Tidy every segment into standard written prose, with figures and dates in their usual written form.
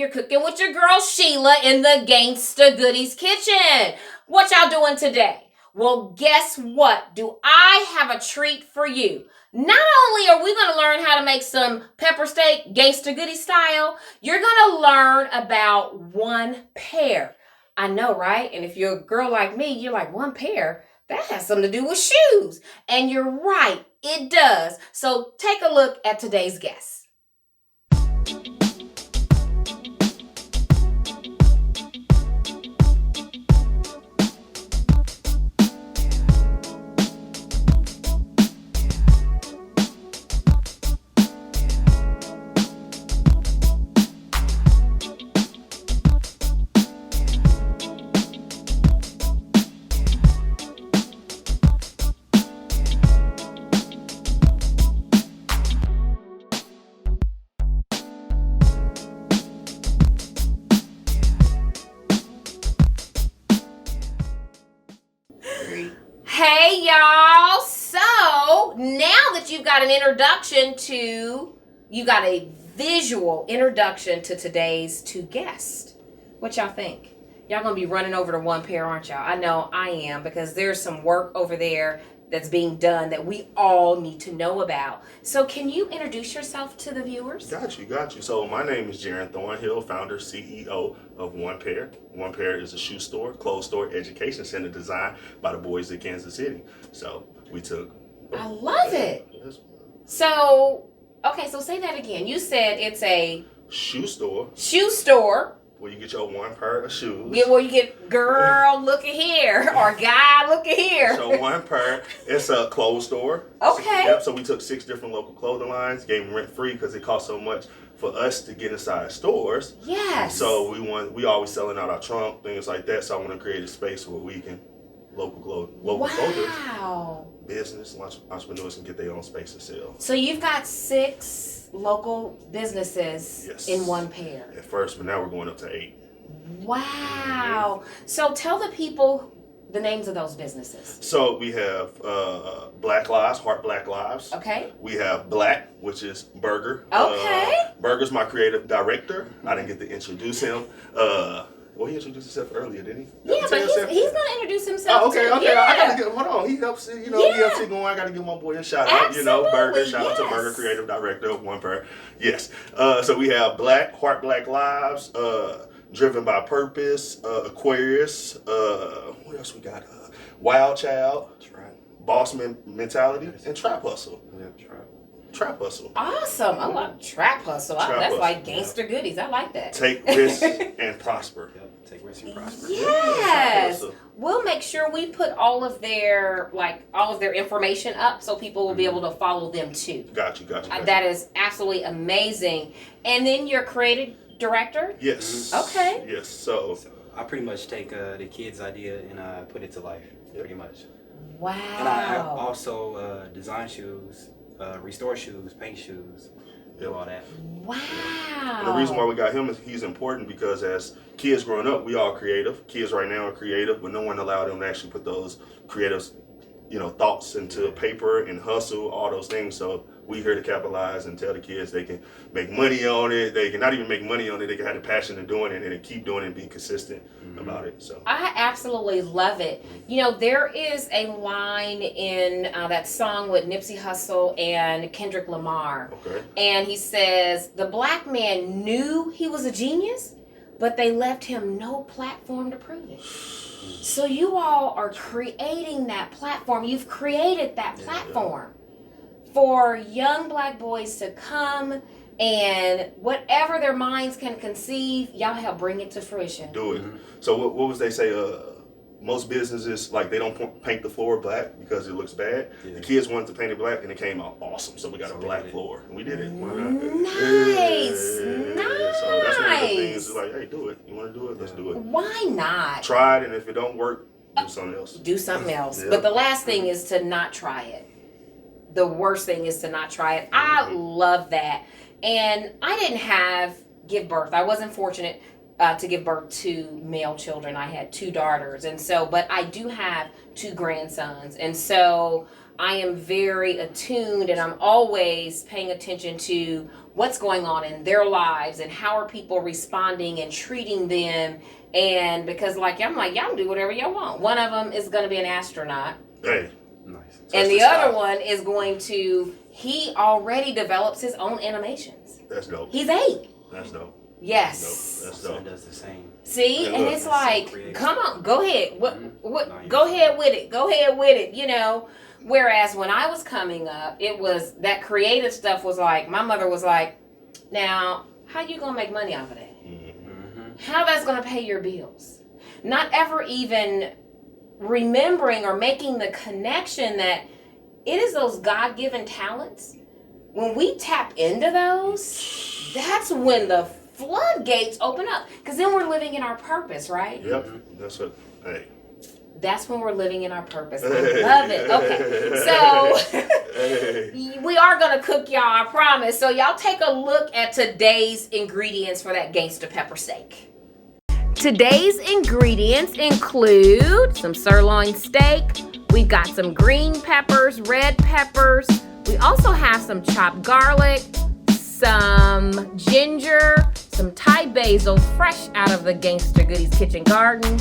You're cooking with your girl Sheila in the Gangsta Goodies Kitchen. What y'all doing today? Well, guess what? Do I have a treat for you? Not only are we going to learn how to make some pepper steak Gangsta Goodie style, you're going to learn about one pair. I know, right? And if you're a girl like me, you're like, one pair? That has something to do with shoes. And you're right, it does. So take a look at today's guest. Hey y'all, so now that you've got you got a visual introduction to today's two guests. What y'all think? Y'all gonna be running over to one pair, aren't y'all? I know I am, because there's some work over there that's being done that we all need to know about. So can you introduce yourself to the viewers? Got you. So my name is Jerren Thornhill, founder, CEO of One Pair. One Pair is a shoe store, clothes store, education center designed by the boys of Kansas City. So we took... I love it. So, okay, so say that again. You said it's a... Shoe store. Where you get your one pair of shoes. Yeah, where you get, girl, look at here, or guy, look at here. So one pair. It's a clothes store. Okay. So we took 6 different local clothing lines, gave them rent free because it cost so much for us to get inside stores. Yes. So we always selling out our trunk, things like that. So I want to create a space where we can local clothers, business entrepreneurs can get their own space to sell. So you've got 6 local businesses in one pair. At first, but now we're going up to 8. Wow. So tell the people the names of those businesses. So we have Black Lives, Heart Black Lives. Okay. We have Black, which is Berger. Okay. Berger's my creative director. I didn't get to introduce him. Well, he introduced himself earlier, didn't he? Yeah, but he's going to introduce himself. Oh, okay. Yeah. I got to get, hold on. He helps, he helps it going. I got to give my boy a shout out. Absolutely, Berger. Shout out to Berger, creative director of One Pair. Yes. So we have Black, Heart Black Lives, Driven by Purpose, Aquarius. What else we got? Wild Child. That's right. Boss Mentality, and Trap Hustle. Yeah, Trap Hustle. Awesome. I love Trap Hustle. That's like Gangsta Goodies. I like that. Take risks and prosper. Yep. Take risks and prosper. Yes. We'll make sure we put all of their information up so people will be able to follow them too. Got you. That is absolutely amazing. And then your creative director? Yes. Okay. Yes. So I pretty much take the kids' idea and put it to life. Pretty much. Wow. And I also design shoes. Restore shoes, paint shoes, do all that. Wow. And the reason why we got him is he's important because as kids growing up, we all creative. Kids right now are creative, but no one allowed them to actually put those creative, thoughts into paper and hustle, all those things. So we here to capitalize and tell the kids they can make money on it. They can not even make money on it. They can have the passion of doing it and keep doing it and be consistent about it. So I absolutely love it. There is a line in that song with Nipsey Hussle and Kendrick Lamar. Okay. And he says, the black man knew he was a genius, but they left him no platform to prove it. So you all are creating that platform. You've created that platform for young black boys to come and whatever their minds can conceive, y'all help bring it to fruition. Do it. So what was they say? Most businesses, they don't paint the floor black because it looks bad. Yeah. The kids wanted to paint it black and it came out awesome. So we got a black floor. And we did it. Nice. So that's one of the things. It's like, hey, do it. You want to do it? Let's do it. Why not? Try it, and if it don't work, do something else. Do something else. But the last thing is to not try it. The worst thing is to not try it. I love that. And I didn't give birth. I wasn't fortunate to give birth to male children. I had 2 daughters. And so, but I do have 2 grandsons. And so I am very attuned and I'm always paying attention to what's going on in their lives and how are people responding and treating them. And because I'm like, y'all do whatever y'all want. One of them is going to be an astronaut. Hey. Nice. And the other one is going to, he already develops his own animations. That's dope. He's 8. That's dope. Yes. That's Son dope. does the same. See, Yeah, and look. it's like, So come on, go ahead. What? No, Go you're ahead with it. Go ahead with it. You know. Whereas when I was coming up, it was that creative stuff was like, my mother was like, now, how you gonna make money off of that? Mm-hmm. How that's gonna pay your bills? Not ever even remembering or making the connection that it is those God-given talents. When we tap into those, that's when the floodgates open up. Because then we're living in our purpose, right? Yep. That's what. Hey. That's when we're living in our purpose. I love it. Okay. So we are going to cook, y'all, I promise. So y'all take a look at today's ingredients for that gangsta pepper steak. Today's ingredients include some sirloin steak. We've got some green peppers, red peppers. We also have some chopped garlic, some ginger, some Thai basil fresh out of the Gangsta Goodies Kitchen garden.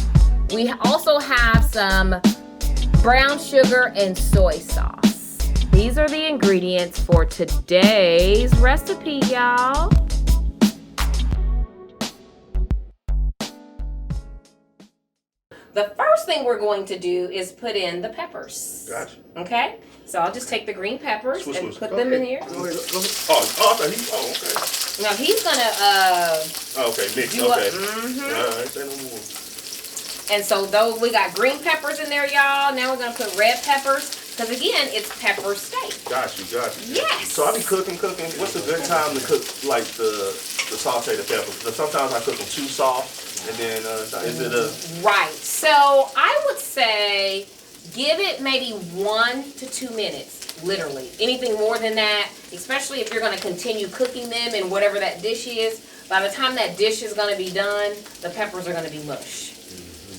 We also have some brown sugar and soy sauce. These are the ingredients for today's recipe, y'all. The first thing we're going to do is put in the peppers. Gotcha. Okay? So I'll just take the green peppers and put Go them ahead. in here. Go ahead. Oh, okay. Now he's gonna Okay, mix. do Okay. a, Alright, say no more. And so those, we got green peppers in there, y'all. Now we're gonna put red peppers, because again, it's pepper steak. Got you. Yes. So I be cooking. What's a good time to cook like the saute the peppers? Because sometimes I cook them too soft, and then is it a Right. So I would say give it maybe 1 to 2 minutes, literally. Anything more than that, especially if you're gonna continue cooking them in whatever that dish is. By the time that dish is gonna be done, the peppers are gonna be mush.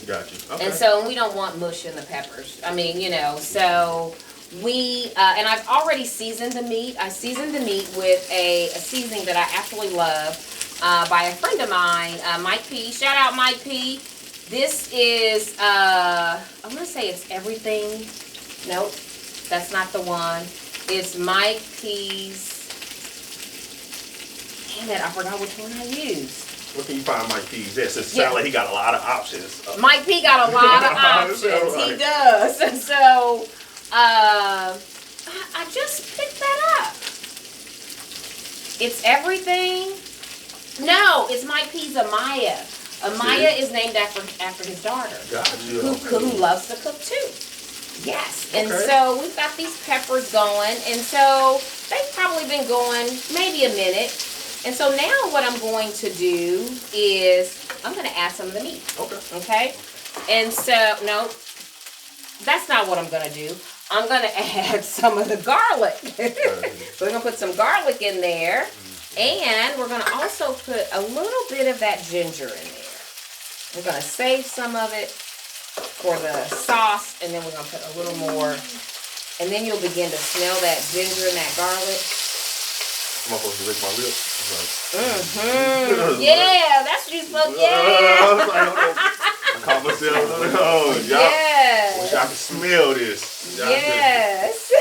Got you. Okay. And so we don't want mush in the peppers. I mean, you know, so we, and I've already seasoned the meat. I seasoned the meat with a seasoning that I absolutely love by a friend of mine, Mike P. Shout out Mike P. This is, I'm going to say it's everything. Nope, that's not the one. It's Mike P's. Damn it, I forgot which one I used. Where can you find Mike P's? Yes, it sounds like he got a lot of options. Mike P got a lot of options. He does. And so I just picked that up. It's everything. No, it's Mike P's Amaya. Amaya is named after his daughter. Gotcha. Who loves to cook too. Yes. And Okay. so we've got these peppers going. And so they've probably been going maybe a minute. And so now what I'm going to do is I'm going to add some of the meat. Okay. Okay? And so, no, that's not what I'm going to do. I'm going to add some of the garlic. So we're going to put some garlic in there. And we're going to also put a little bit of that ginger in there. We're going to save some of it for the sauce. And then we're going to put a little more. And then you'll begin to smell that ginger and that garlic. I'm supposed to lick my lips. Yeah, that's what you're supposed to. Yeah. I caught myself. Oh, y'all. Yes. Wish I could smell this. Yes.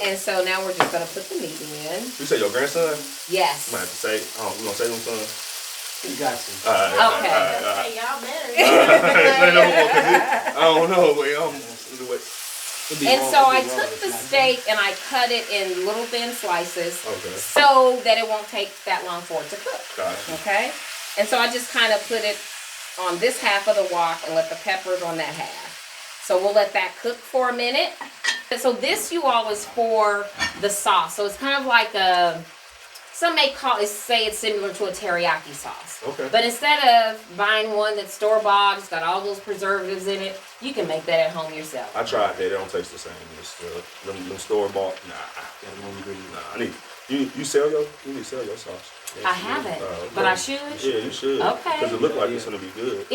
And so now we're just gonna put the meat in. You say your grandson? Yes. I'm gonna have to say. Oh, we gonna say them son. You got you. Okay. Hey, y'all better. Say no more, 'cause I don't know. Wait, And so I took the steak and I cut it in little thin slices, Okay. so that it won't take that long for it to cook. Gotcha. Okay. And so I just kind of put it on this half of the wok and let the peppers on that half. So we'll let that cook for a minute. And so this, you all, is for the sauce. So it's kind of like a some may say it's similar to a teriyaki sauce. Okay. But instead of buying one that's store-bought, it's got all those preservatives in it, you can make that at home yourself. I tried that. They don't taste the same. It's them store bought. I need you sell your you need to sell your sauce. I haven't, but I should. Yeah, you should. Okay. Because it look like it's gonna be good.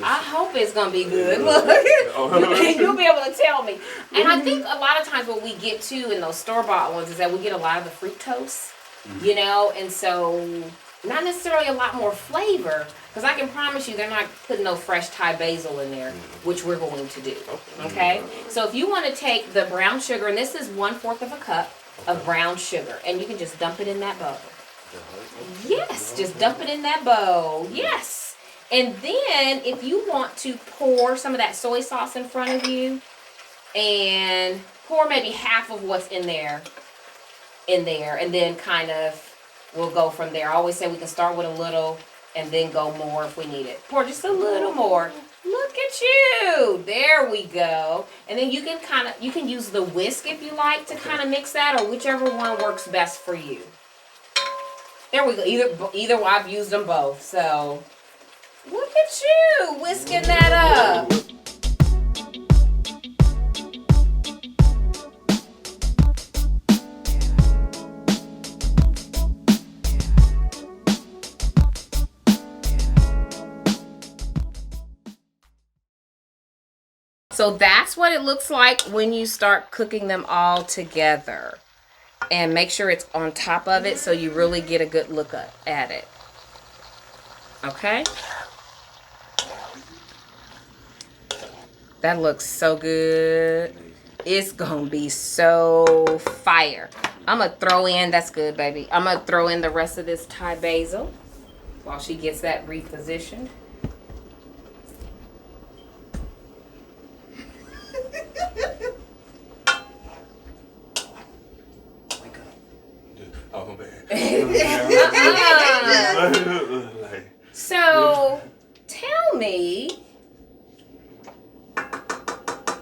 I hope it's gonna be good. Look, you'll be able to tell me. And I think a lot of times what we get too in those store-bought ones is that we get a lot of the fructose, you know, and so not necessarily a lot more flavor. Because I can promise you they're not putting no fresh Thai basil in there, which we're going to do. Okay? So if you want to take the brown sugar, and this is 1/4 of a cup of brown sugar, and you can just dump it in that bowl. Yes, just dump it in that bowl. Yes. And then if you want to pour some of that soy sauce in front of you and pour maybe half of what's in there, and then kind of we'll go from there. I always say we can start with a little and then go more if we need it. Pour just a little more. Look at you. There we go. And then you can use the whisk if you like to kind of mix that, or whichever one works best for you. There we go. Either I've used them both. So look at you whisking that up. So that's what it looks like when you start cooking them all together. And make sure it's on top of it so you really get a good look at it. Okay? That looks so good. It's gonna be so fire. I'm gonna throw in, that's good, baby. I'm gonna throw in the rest of this Thai basil while she gets that repositioned. Oh, my bad. So, tell me, I'm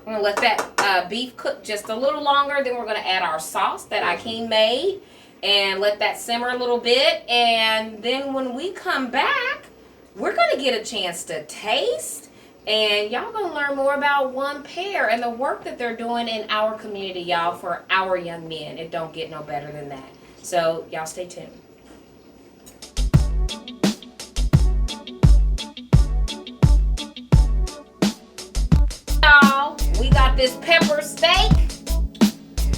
gonna let that beef cook just a little longer. Then we're gonna add our sauce that I'Keim made and let that simmer a little bit. And then when we come back, we're gonna get a chance to taste. And y'all gonna learn more about One Pair and the work that they're doing in our community, y'all, for our young men. It don't get no better than that. So y'all stay tuned. Y'all, we got this pepper steak.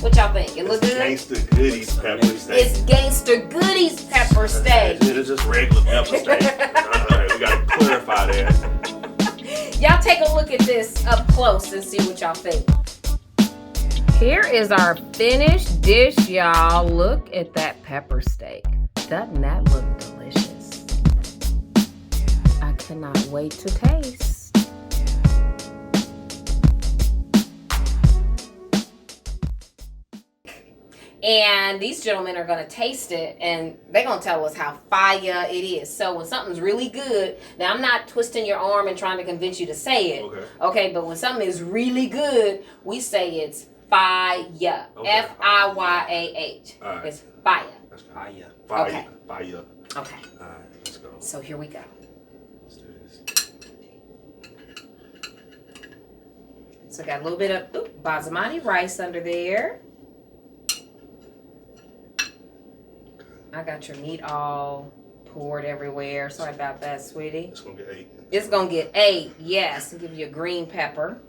What y'all think? It look good? Gangsta Goodies pepper steak. It's Gangsta Goodies pepper steak. It's just regular pepper steak. We gotta clarify that. Y'all take a look at this up close and see what y'all think. Here is our finished dish, y'all. Look at that pepper steak. Doesn't that look delicious? I cannot wait to taste. And these gentlemen are going to taste it, and they're going to tell us how fire it is. So when something's really good, now I'm not twisting your arm and trying to convince you to say it. Okay, but when something is really good, we say it's fire. Okay. F-I-Y-A-H. Right. It's fire. That's fire. Fire. Okay. Fire. Okay. All right, let's go. So here we go. Let's do this. So got a little bit of basmati rice under there. I got your meat all poured everywhere. Sorry about that, sweetie. It's gonna get 8. It's gonna get 8, yes. And give you a green pepper.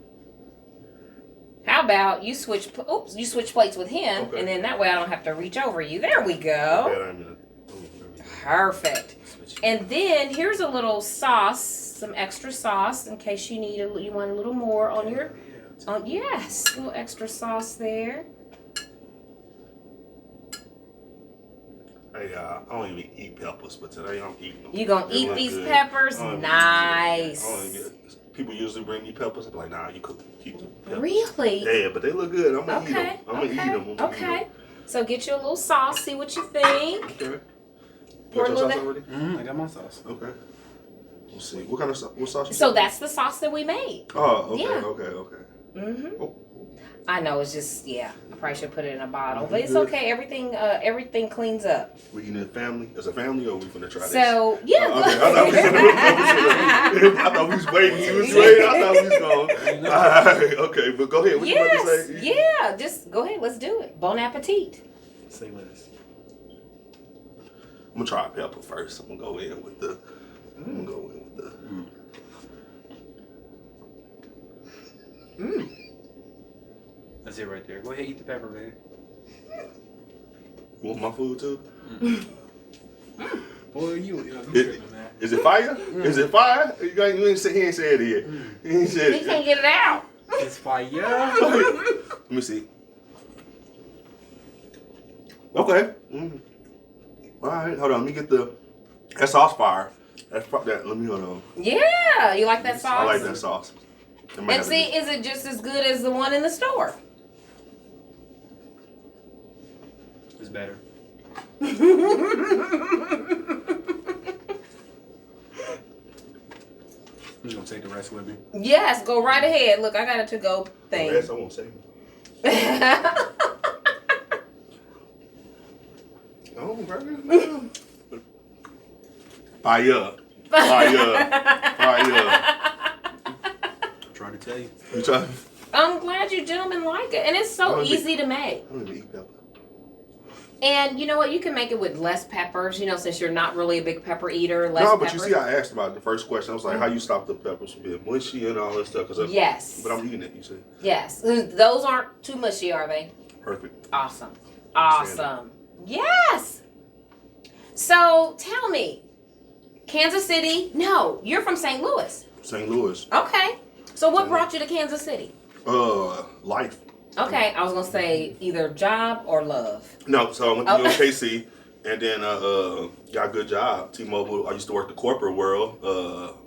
How about you switch plates with him, and then that way I don't have to reach over you. There we go. Perfect. And then here's a little sauce, some extra sauce in case you want a little more on your. Yes, a little extra sauce there. Hey, I don't even eat peppers, but today I'm eating them. You gonna eat these peppers? Nice. People usually bring me peppers. I'm like, nah, you keep them peppers. Really? Yeah, but they look good. I'm gonna eat them. I'm gonna eat them. Okay. So get you a little sauce. See what you think. Okay. Pour a little sauce already? I got my sauce. Okay. Let's see. What kind of sauce? What sauce? So that's the sauce that we made. Oh, okay, Yeah. okay. Mhm. Oh. I know, it's just, I probably should put it in a bottle. But it's okay. Everything cleans up. We eating as a family, or we finna try this? So, yeah. Okay. I thought we was waiting. He was waiting. I thought we was going. All right. Okay, but go ahead. What you about to say? Yeah. Just go ahead. Let's do it. Bon appetit. Say less. I'm gonna try a pepper first. I'm gonna go in with the. That's it right there. Go ahead, eat the pepper, man. You want my food too? Boy, you tripping, man. Is it fire? Is it fire? You ain't say, he ain't said it yet. He ain't said He it. can't get it out. It's fire. Let me see. Okay. All right, hold on. Let me get that sauce fire. Let me hold on. Yeah, you like that sauce? I like that sauce. And see, is it just as good as the one in the store? It's better. Yes, I'm just gonna take the rest with me. go right ahead. Look, I got a to-go thing. Yes, I won't say. Oh, Berger. Fire. Trying to tell you. You try? I'm glad you gentlemen like it. And it's so easy to make. I don't even eat pepper. And you know what? You can make it with less peppers, since you're not really a big pepper eater. No, but you see, I asked about it the first question. I was like, how you stop the peppers from being mushy and all that stuff? Yes. But I'm eating it, you said. Yes. Those aren't too mushy, are they? Perfect. Awesome. Yes. So tell me, Kansas City? No, you're from St. Louis. St. Louis. Okay. So what brought you to Kansas City? Life. Okay, I was gonna say either job or love. No, so I went to UMKC and then got a good job. T-Mobile. I used to work the corporate world.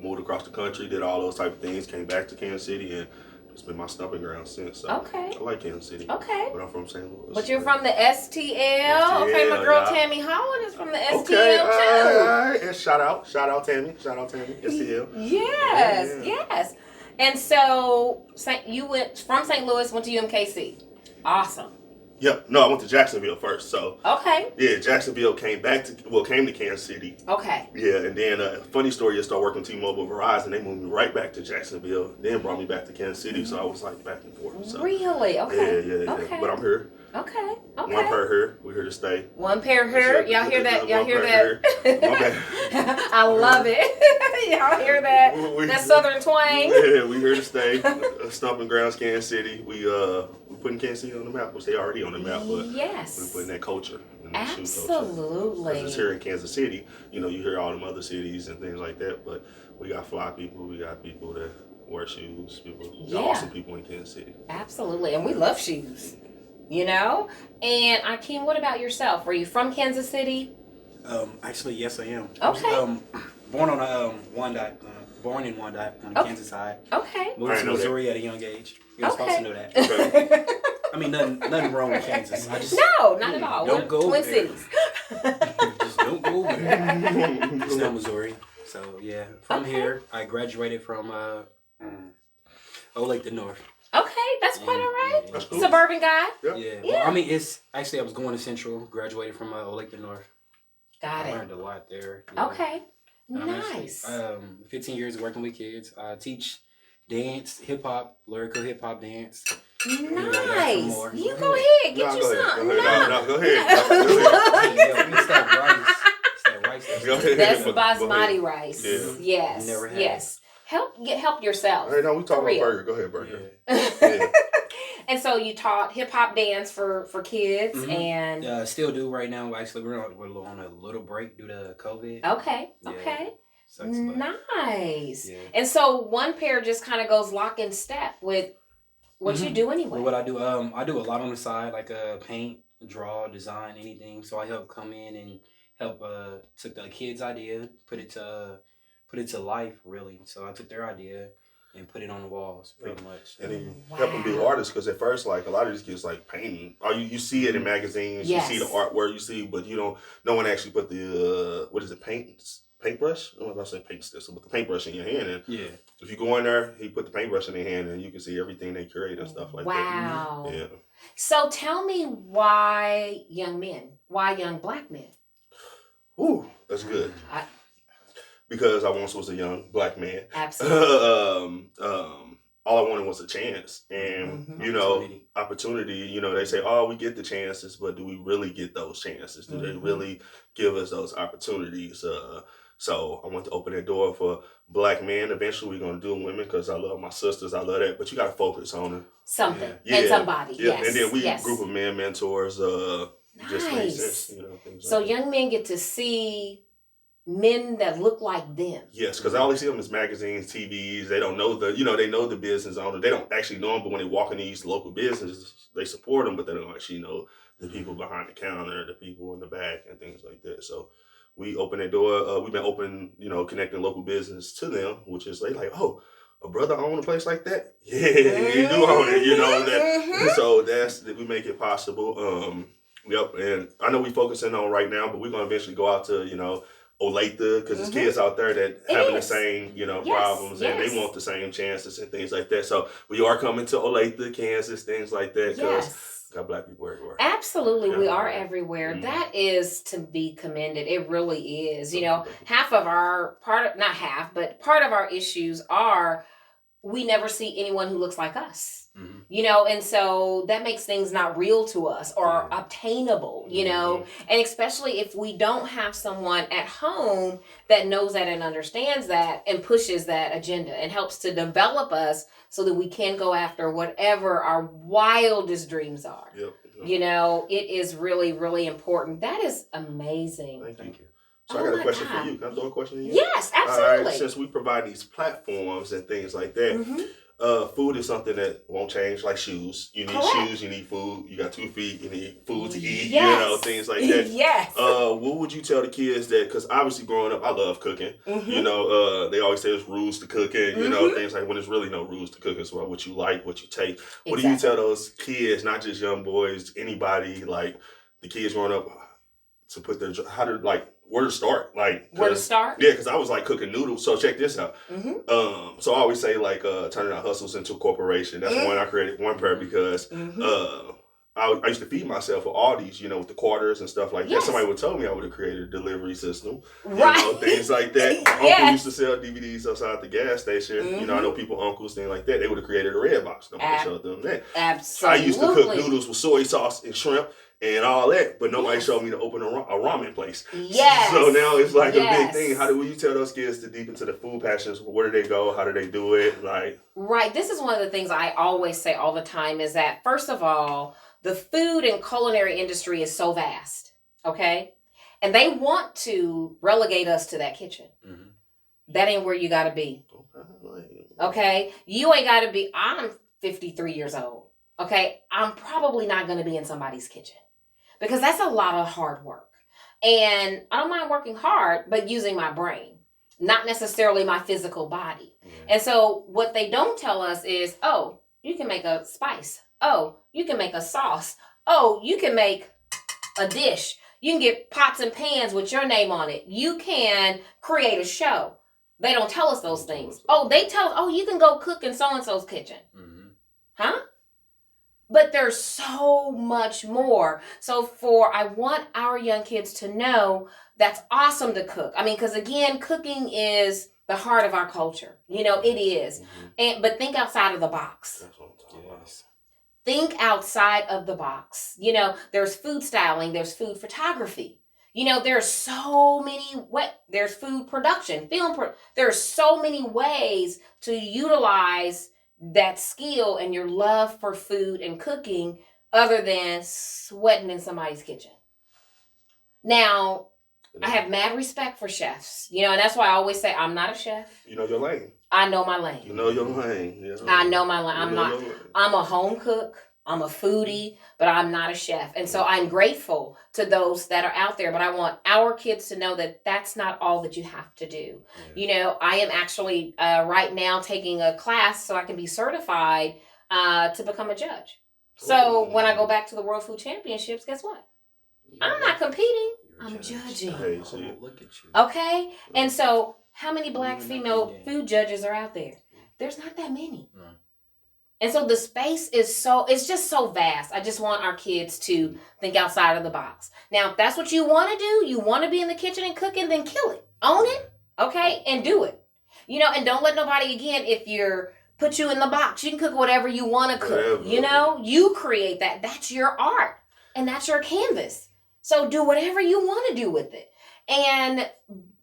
Moved across the country, did all those type of things. Came back to Kansas City and it's been my stomping ground since. So Okay. I like Kansas City. Okay. But I'm from St. Louis. But you're from the STL. Okay, my girl Tammy Holland is from the STL Okay, all too. right. And shout out Tammy, STL. Yes. And so you went from St. Louis, went to UMKC. Awesome. Yep. No, I went to Jacksonville first. So Okay. yeah, Jacksonville came to Kansas City. Okay. Yeah, and then funny story, I started working with T-Mobile Verizon. They moved me right back to Jacksonville, then brought me back to Kansas City. So I was like back and forth. So. Really? Okay. Yeah. Okay. But I'm here. Okay. One pair here. We're here to stay. One pair here. Y'all hear that? Y'all hear that? I love it. Y'all hear that? That southern twang. Yeah, we here to stay. Stomping grounds, Kansas City. We putting Kansas City on the map, which they already on the map, but yes, we're putting that culture. Absolutely. Because it's here in Kansas City. You hear all them other cities and things like that, but we got fly people. We got people that wear shoes. We got awesome people in Kansas City. Absolutely, and we love shoes. And I'Keim, what about yourself? Were you from Kansas City? Actually, yes, I am. Okay. Born on born in Wyandotte on the Kansas side. Okay. Moved to Missouri at a young age. You're supposed to know that. Okay. I mean, nothing wrong with Kansas. No, not at all. Don't go Twin there. Cities. Just don't go there. It's not Missouri. So yeah, from here, I graduated from Lake the North. Okay, that's quite all right. That's cool. Suburban guy. Yeah. Well, I mean, it's actually I was going to Central. Graduated from Lake the North. Got I it. learned a lot there. Okay. I'm Nice. actually, 15 years working with kids. I teach dance, hip hop, lyrical hip hop dance. Nice. You go ahead. Get you something. Go ahead. It's that rice. It's that rice. Go ahead. That's basmati rice. Yeah. Yes. Never had yes. Help yourself. Hey, no, we talking about Berger. Go ahead, Berger. Yeah. And so you taught hip hop dance for kids and still do right now. Actually, we're on a little break due to COVID. Okay. Yeah. Okay. Sucks, but Nice. yeah. And so one pair just kind of goes lock in step with what you do anyway. Well, what I do a lot on the side, like paint, draw, design, anything. So I help come in and help took the kids' idea, put it to life, really. So I took their idea and put it on the walls, pretty much. And then help them be artists, because at first, like, a lot of these kids like painting. Or you see it in magazines, Yes. you see the artwork, but no one actually put the paint paintbrush. I'm about to say paint stencil, but the paintbrush in your hand. And Yeah. if you go in there, he put the paintbrush in their hand, and you can see everything they create and stuff like that. Wow. Yeah. So tell me why young men? Why young Black men? Ooh, that's good. Because I once was a young Black man. Absolutely. All I wanted was a chance. And, you know, opportunity, you know, they say, oh, we get the chances, but do we really get those chances? Do they really give us those opportunities? So I want to open that door for Black men. Eventually, we're going to do women because I love my sisters. I love that. But you got to focus on it. Something. Yeah. And somebody. Yeah. Yes. And then we, a group of men mentors, Nice. just makes sense. You know, things so like that. Young men get to see men that look like them. Yes, because I always see them as magazines, TVs. They don't know they know the business owner. They don't actually know them, but when they walk in these local businesses, they support them, but they don't actually know the people behind the counter, the people in the back, and things like that. So we open that door. We've been open, connecting local business to them, which is like, oh, a brother own a place like that? Yeah, you do own it, that. So we make it possible. Yep, and I know we're focusing on right now, but we're going to eventually go out to, Olathe, because there's kids out there that having the same, problems, and they want the same chances and things like that. So we are coming to Olathe, Kansas, things like that, because got Black people everywhere. Absolutely, we are everywhere. That is to be commended. It really is. Half of our part of our issues are we never see anyone who looks like us. And so that makes things not real to us or obtainable, and especially if we don't have someone at home that knows that and understands that and pushes that agenda and helps to develop us so that we can go after whatever our wildest dreams are. It is really, really important. That is amazing. Thank you. So I got a question for you. Can I throw a question to you? Yes, absolutely. All right, since we provide these platforms and things like that, food is something that won't change, like shoes. You need shoes, you need food. You got 2 feet, you need food to eat, things like that. Yes. What would you tell the kids that, because obviously growing up, I love cooking. They always say there's rules to cooking, things like when there's really no rules to cooking. So what you like, what you take. What do you tell those kids, not just young boys, anybody, like the kids growing up, to put their, where to start? Where to start? Yeah, because I was cooking noodles. So check this out. So I always say turning our hustles into a corporation. That's one I created one pair because I used to feed myself with all these, with the quarters and stuff like that. Somebody would tell me I would have created a delivery system, things like that. My uncle used to sell DVDs outside the gas station. I know people, uncles, things like that. They would have created a red box. Nobody showed them that. Absolutely. I used to cook noodles with soy sauce and shrimp and all that, but nobody showed me to open a ramen place. Yes. So now it's a big thing. How do you tell those kids to deep into the food passions? Where do they go? How do they do it? Right. This is one of the things I always say all the time is that, first of all, the food and culinary industry is so vast, okay? And they want to relegate us to that kitchen. That ain't where you got to be. Okay? You ain't got to be, I'm 53 years old, okay? I'm probably not going to be in somebody's kitchen because that's a lot of hard work. And I don't mind working hard, but using my brain, not necessarily my physical body. And so what they don't tell us is, oh, you can make a spice. Oh, you can make a sauce. Oh, you can make a dish. You can get pots and pans with your name on it. You can create a show. They don't tell us those things. Oh, they tell us, oh, you can go cook in so-and-so's kitchen. Huh? But there's so much more. So I want our young kids to know that's awesome to cook. I mean, because again, cooking is the heart of our culture. It is. But think outside of the box. That's what I'm talking about. Think outside of the box. There's food styling, there's food photography. There's so many there's food production, there's so many ways to utilize that skill and your love for food and cooking other than sweating in somebody's kitchen. Now, I have mad respect for chefs, and that's why I always say I'm not a chef. You know your lane. I know my lane. You know your lane. Yeah. I know my lane. I'm a home cook. I'm a foodie, but I'm not a chef. And so I'm grateful to those that are out there, but I want our kids to know that that's not all that you have to do. I am actually right now taking a class so I can be certified to become a judge. So when I go back to the World Food Championships, guess what? I'm not competing. I'm judging. Hey, see. Look at you. Okay? And so, how many black female food judges are out there? There's not that many. No. And so the space is it's just so vast. I just want our kids to think outside of the box. Now, if that's what you want to do, you want to be in the kitchen and cooking, then kill it. Own it, okay? And do it. You know, and don't let nobody, again, if you're put you in the box, you can cook whatever you want to cook. Whatever. You know, you create that. That's your art. And that's your canvas. So do whatever you want to do with it.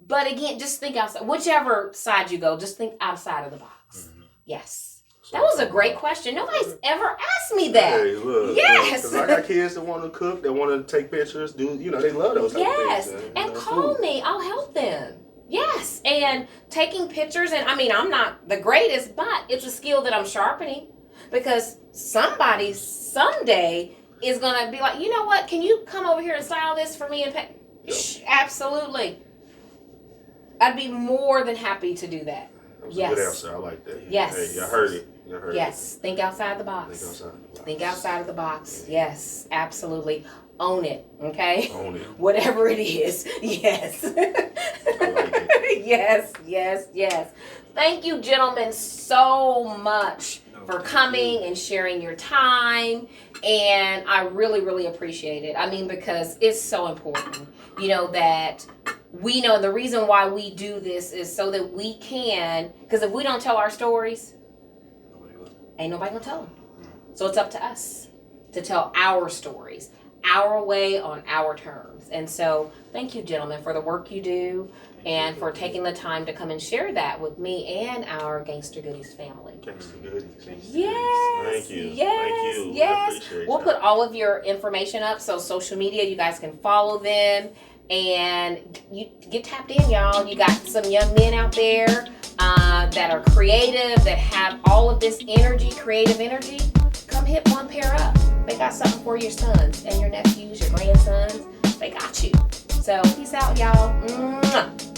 But again, just think outside. Whichever side you go, just think outside of the box. Mm-hmm. Yes. That was a great question. Nobody's ever asked me that. Hey, look. Yes. Because I got kids that want to cook, that want to take pictures, they love those type Yes. of things. And call me. I'll help them. Yes. And taking pictures, and I mean, I'm not the greatest, but it's a skill that I'm sharpening because somebody someday is going to be like, you know what? Can you come over here and style this for me? And absolutely. I'd be more than happy to do that. That was Yes. a good answer. I like that. Yes. Hey, y'all heard it. Yes. Think outside the box. Think outside of the box. Yes. Absolutely. Own it. Okay? Own it. Whatever it is. Yes. I like it. Yes. Thank you, gentlemen, so much for coming and sharing your time. And I really, really appreciate it. I mean, because it's so important, that we know the reason why we do this is so that we can, because if we don't tell our stories, ain't nobody gonna tell them. So it's up to us to tell our stories, our way on our terms. And so thank you, gentlemen, for the work you do and for taking the time to come and share that with me and our Gangsta Goodies family. Gangsta Goodies. Yes. Thank you. Yes. Thank you. Yes. I appreciate We'll that. put all of your information up. So social media, you guys can follow them. And you get tapped in, y'all. You got some young men out there that are creative, that have all of this energy, creative energy. Come hit one pair up. They got something for your sons and your nephews, your grandsons. They got you. So peace out, y'all. Mwah.